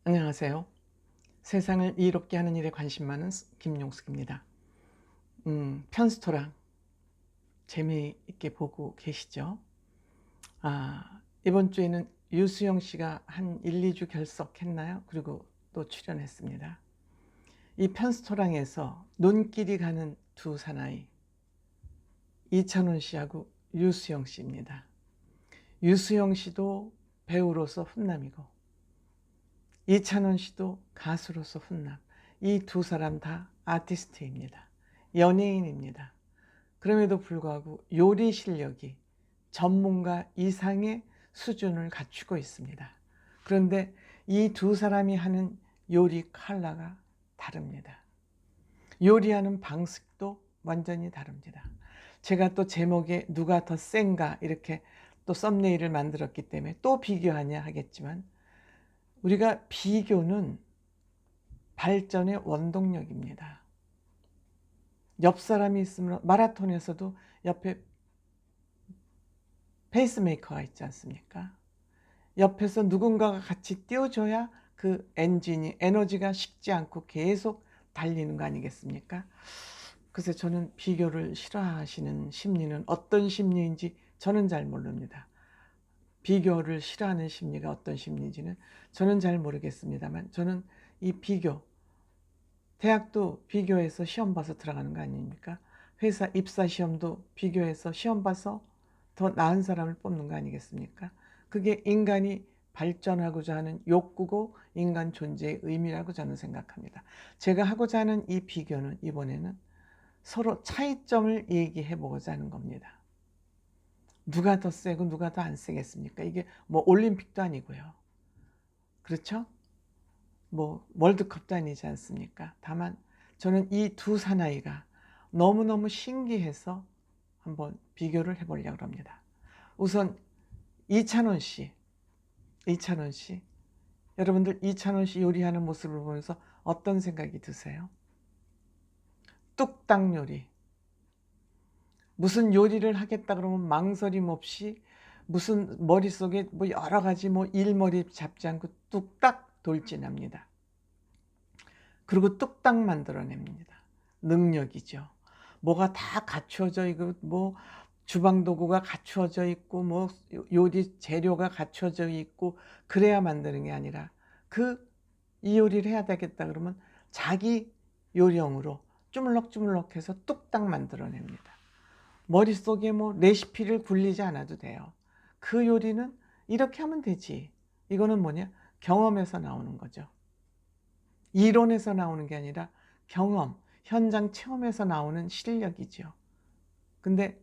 안녕하세요. 세상을 이롭게 하는 일에 관심 많은 김용숙입니다. 편스토랑 재미있게 보고 계시죠? 이번 주에는 유수영 씨가 한 1, 2주 결석했나요? 그리고 또 출연했습니다. 이 편스토랑에서 눈길이 가는 두 사나이, 이찬원 씨하고 유수영 씨입니다. 유수영 씨도 배우로서 훈남이고 이찬원 씨도 가수로서 훈남. 이 두 사람 다 아티스트입니다. 연예인입니다. 그럼에도 불구하고 요리 실력이 전문가 이상의 수준을 갖추고 있습니다. 그런데 이 두 사람이 하는 요리 컬러가 다릅니다. 요리하는 방식도 완전히 다릅니다. 제가 또 제목에 누가 더 센가 이렇게 또 썸네일을 만들었기 때문에 또 비교하냐 하겠지만, 우리가 비교는 발전의 원동력입니다. 옆 사람이 있으면, 마라톤에서도 옆에 페이스메이커가 있지 않습니까? 옆에서 누군가가 같이 뛰어줘야 그 엔진이, 에너지가 식지 않고 계속 달리는 거 아니겠습니까? 그래서 저는 비교를 싫어하시는 심리는 어떤 심리인지 저는 잘 모릅니다. 비교를 싫어하는 심리가 어떤 심리인지는 저는 잘 모르겠습니다만, 저는 이 비교, 대학도 비교해서 시험 봐서 들어가는 거 아닙니까? 회사 입사 시험도 비교해서 시험 봐서 더 나은 사람을 뽑는 거 아니겠습니까? 그게 인간이 발전하고자 하는 욕구고 인간 존재의 의미라고 저는 생각합니다. 제가 하고자 하는 이 비교는 이번에는 서로 차이점을 얘기해 보고자 하는 겁니다. 누가 더 세고 누가 더 안 세겠습니까? 이게 뭐 올림픽도 아니고요. 그렇죠? 뭐 월드컵도 아니지 않습니까? 다만 저는 이 두 사나이가 너무너무 신기해서 한번 비교를 해보려고 합니다. 우선 이찬원 씨, 여러분들 이찬원 씨 요리하는 모습을 보면서 어떤 생각이 드세요? 뚝딱 요리. 무슨 요리를 하겠다 그러면 망설임 없이, 무슨 머릿속에 뭐 여러 가지 뭐 일머리 잡지 않고 뚝딱 돌진합니다. 그리고 뚝딱 만들어냅니다. 능력이죠. 뭐가 다 갖추어져 있고, 뭐 주방 도구가 갖추어져 있고, 뭐 요리 재료가 갖추어져 있고, 그래야 만드는 게 아니라, 이 요리를 해야 되겠다 그러면 자기 요령으로 주물럭주물럭해서 뚝딱 만들어냅니다. 머릿속에 뭐 레시피를 굴리지 않아도 돼요. 그 요리는 이렇게 하면 되지. 이거는 뭐냐? 경험에서 나오는 거죠. 이론에서 나오는 게 아니라 경험, 현장 체험에서 나오는 실력이죠. 근데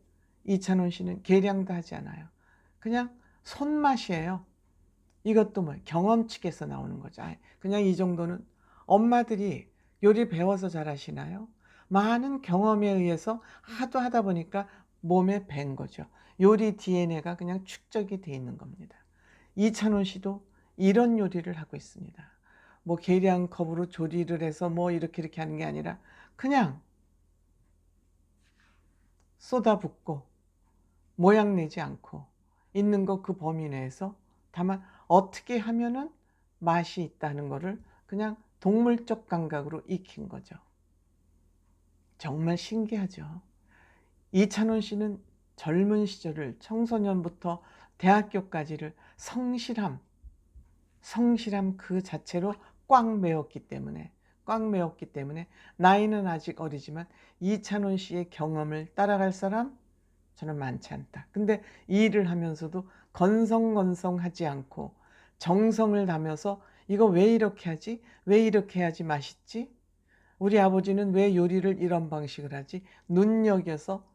이찬원 씨는 계량도 하지 않아요. 그냥 손맛이에요. 이것도 뭐 경험칙에서 나오는 거죠. 그냥 이 정도는. 엄마들이 요리 배워서 잘하시나요? 많은 경험에 의해서 하도 하다 보니까 몸에 밴 거죠. 요리 DNA가 그냥 축적이 돼 있는 겁니다. 이찬원 씨도 이런 요리를 하고 있습니다. 뭐 계량컵으로 조리를 해서 뭐 이렇게 하는 게 아니라 그냥 쏟아붓고 모양 내지 않고 있는 거 그 범위 내에서, 다만 어떻게 하면은 맛이 있다는 거를 그냥 동물적 감각으로 익힌 거죠. 정말 신기하죠. 이찬원 씨는 젊은 시절을, 청소년부터 대학교까지를 성실함 그 자체로 꽉 메웠기 때문에 나이는 아직 어리지만 이찬원 씨의 경험을 따라갈 사람 저는 많지 않다. 근데 이 일을 하면서도 건성건성하지 않고 정성을 담아서, 이거 왜 이렇게 하지? 왜 이렇게 해야지 맛있지? 우리 아버지는 왜 요리를 이런 방식을 하지? 눈여겨서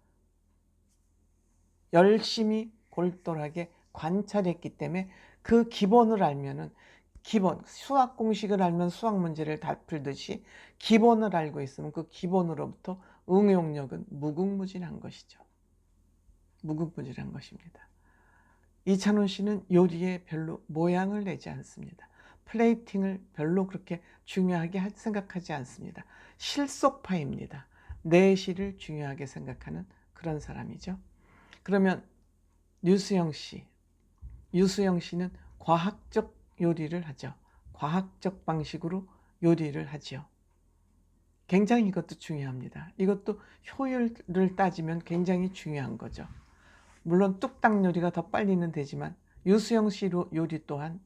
열심히 골똘하게 관찰했기 때문에 그 기본을 알면은, 수학 공식을 알면 수학 문제를 다 풀듯이 기본을 알고 있으면 그 기본으로부터 응용력은 무궁무진한 것이죠. 무궁무진한 것입니다. 이찬원 씨는 요리에 별로 모양을 내지 않습니다. 플레이팅을 별로 그렇게 중요하게 생각하지 않습니다. 실속파입니다. 내실을 중요하게 생각하는 그런 사람이죠. 그러면 유수영 씨는 과학적 요리를 하죠. 과학적 방식으로 요리를 하지요. 굉장히 이것도 중요합니다. 이것도 효율을 따지면 굉장히 중요한 거죠. 물론 뚝딱 요리가 더 빨리는 되지만 유수영 씨 요리 또한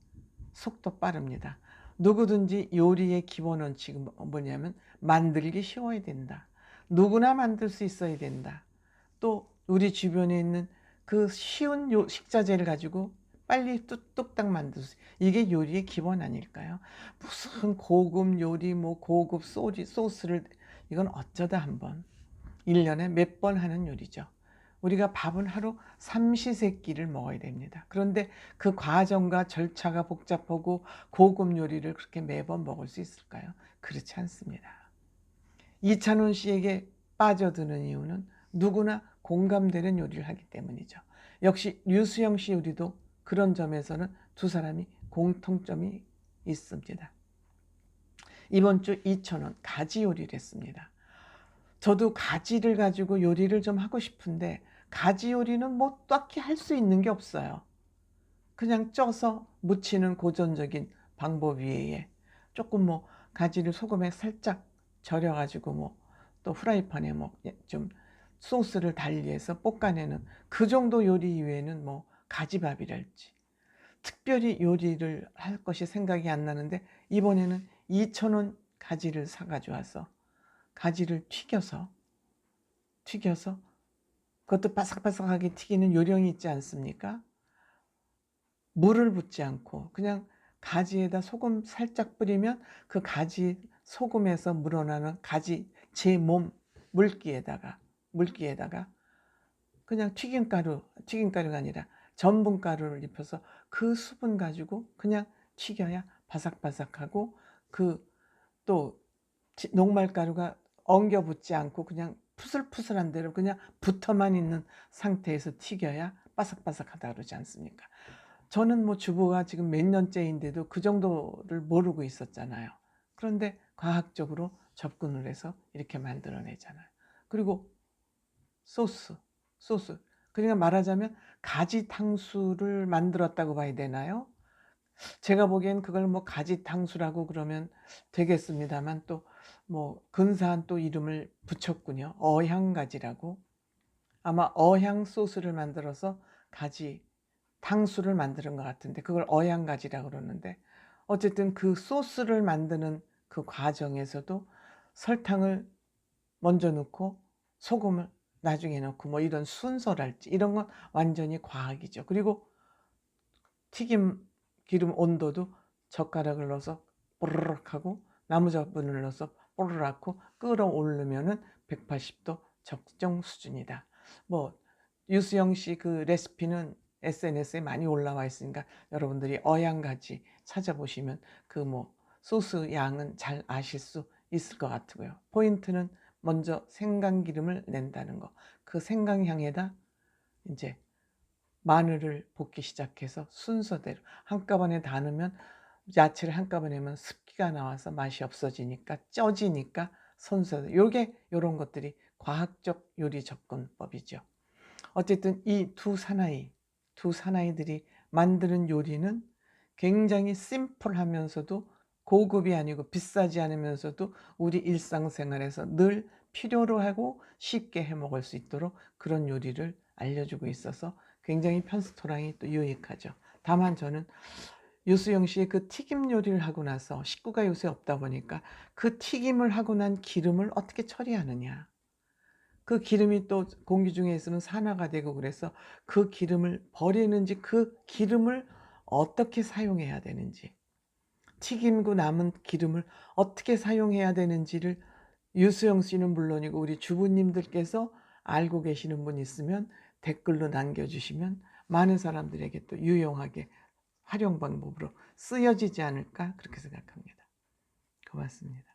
속도 빠릅니다. 누구든지 요리의 기본 원칙은 뭐냐면 만들기 쉬워야 된다. 누구나 만들 수 있어야 된다. 또 우리 주변에 있는 그 쉬운 식자재를 가지고 빨리 뚝딱 만들 수, 이게 요리의 기본 아닐까요? 무슨 고급 요리, 뭐 고급 소스를, 이건 어쩌다 한번 1년에 몇 번 하는 요리죠. 우리가 밥은 하루 삼시세끼를 먹어야 됩니다. 그런데 그 과정과 절차가 복잡하고 고급 요리를 그렇게 매번 먹을 수 있을까요? 그렇지 않습니다. 이찬원 씨에게 빠져드는 이유는 누구나 공감되는 요리를 하기 때문이죠. 역시 류수영 씨 요리도 그런 점에서는 두 사람이 공통점이 있습니다. 이번 주 이찬원 가지 요리를 했습니다. 저도 가지를 가지고 요리를 좀 하고 싶은데 가지 요리는 뭐 딱히 할 수 있는 게 없어요. 그냥 쪄서 무치는 고전적인 방법 외에 조금 뭐 가지를 소금에 살짝 절여가지고 뭐 또 프라이팬에 뭐 좀 소스를 달리해서 볶아내는 그 정도 요리 이외에는 뭐 가지밥이랄지 특별히 요리를 할 것이 생각이 안 나는데, 이번에는 2,000원 가지를 사가지고 와서 가지를 튀겨서 그것도 바삭바삭하게 튀기는 요령이 있지 않습니까? 물을 붓지 않고 그냥 가지에다 소금 살짝 뿌리면 그 가지 소금에서 물어나는 가지 제 몸 물기에다가 그냥 튀김가루가 아니라 전분가루를 입혀서 그 수분 가지고 그냥 튀겨야 바삭바삭하고, 그 또 녹말가루가 엉겨 붙지 않고 그냥 푸슬푸슬한 대로 그냥 붙어만 있는 상태에서 튀겨야 바삭바삭하다 그러지 않습니까? 저는 뭐 주부가 지금 몇 년째인데도 그 정도를 모르고 있었잖아요. 그런데 과학적으로 접근을 해서 이렇게 만들어내잖아요. 그리고 소스. 그러니까 말하자면 가지 탕수를 만들었다고 봐야 되나요? 제가 보기엔 그걸 뭐 가지 탕수라고 그러면 되겠습니다만 또 뭐 근사한 또 이름을 붙였군요. 어향가지라고. 아마 어향 소스를 만들어서 가지 탕수를 만드는 것 같은데 그걸 어향가지라고 그러는데, 어쨌든 그 소스를 만드는 그 과정에서도 설탕을 먼저 넣고 소금을 나중에 넣고 뭐 이런 순서랄지 이런 건 완전히 과학이죠. 그리고 튀김 기름 온도도 젓가락을 넣어서 뽀르륵 하고 나무젓분을 넣어서 뽀르륵 하고 끌어올리면은 180도 적정 수준이다. 뭐 유수영 씨 그 레시피는 SNS에 많이 올라와 있으니까 여러분들이 어양가지 찾아보시면 그 뭐 소스 양은 잘 아실 수 있을 것 같고요. 포인트는 먼저 생강기름을 낸다는 거. 그 생강향에다 이제 마늘을 볶기 시작해서 순서대로 한꺼번에 다 넣으면, 야채를 한꺼번에 넣으면 습기가 나와서 맛이 없어지니까 쪄지니까 순서대로. 요게 요런 것들이 과학적 요리 접근법이죠. 어쨌든 이 두 사나이들이 만드는 요리는 굉장히 심플하면서도 고급이 아니고 비싸지 않으면서도 우리 일상생활에서 늘 필요로 하고 쉽게 해 먹을 수 있도록 그런 요리를 알려주고 있어서 굉장히 편스토랑이 또 유익하죠. 다만 저는 유수영 씨의 그 튀김 요리를 하고 나서 식구가 요새 없다 보니까 그 튀김을 하고 난 기름을 어떻게 처리하느냐, 그 기름이 또 공기 중에 있으면 산화가 되고 그래서 그 기름을 버리는지 그 기름을 어떻게 사용해야 되는지, 튀김고 남은 기름을 어떻게 사용해야 되는지를 유수영 씨는 물론이고 우리 주부님들께서 알고 계시는 분 있으면 댓글로 남겨주시면 많은 사람들에게 또 유용하게 활용 방법으로 쓰여지지 않을까 그렇게 생각합니다. 고맙습니다.